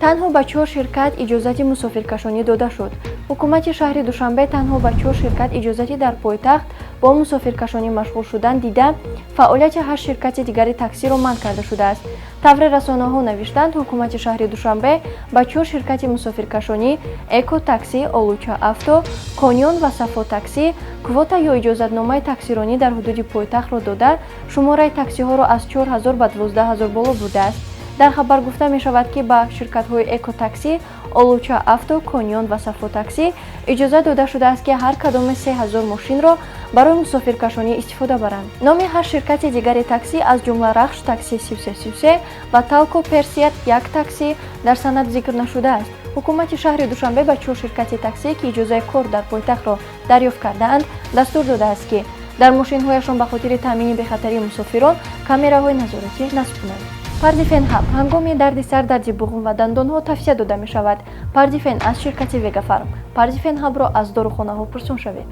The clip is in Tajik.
танҳо ба 4 ширкат иҷозати мусофиркашонӣ дода шуд. ҳукумати шаҳри Душанбе танҳо ба 4 ширкат иҷозати дар пойтахт бо мусофиркашонӣ машғул шудан дида, фаъолияти 8 ширкати дигари таксиро манъ карда шудааст. тавре расонаҳо навиштанд, ҳукумати шаҳри Душанбе ба 4 ширкати мусофиркашонӣ Эко такси, Олуча авто, Коньон ва Сафо такси квота ё иҷозатномаи таксиронӣ дар ҳудуди пойтахтро дода, шумораи таксиҳоро аз 4000 ба 12000 боло бурдааст. дар хабар гуфта мешавад, ки ба ширкатҳои Эко такси, Олуча авто, Коньон ва Сафо такси иҷозат дода шудааст, ки ҳар кадоми 3000 мошинро барои мусофиркашонӣ истифода баранд. номи 8 ширкати дигари такси аз ҷумла Рахш такси 3333 ва Талко Персият 1 такси дар санад зикр нашудааст. ҳукумати шаҳри Душанбе ба 4 ширкати таксие, ки иҷозаи кор дар пойтахтро дарёфт кардаанд, дастур додааст, ки дар мошинҳояшон ба хотири таъмини бехатарии мусофирон камераҳои назоратӣ насб кунанд. Пардифен ҳаб ҳангоми дарди сар, дарди буғум ва дандонҳо тавсия дода мешавад. Пардифен аз ширкати Вегафарм. Пардифен ҳабро аз дорухонаҳо пурсон шавед.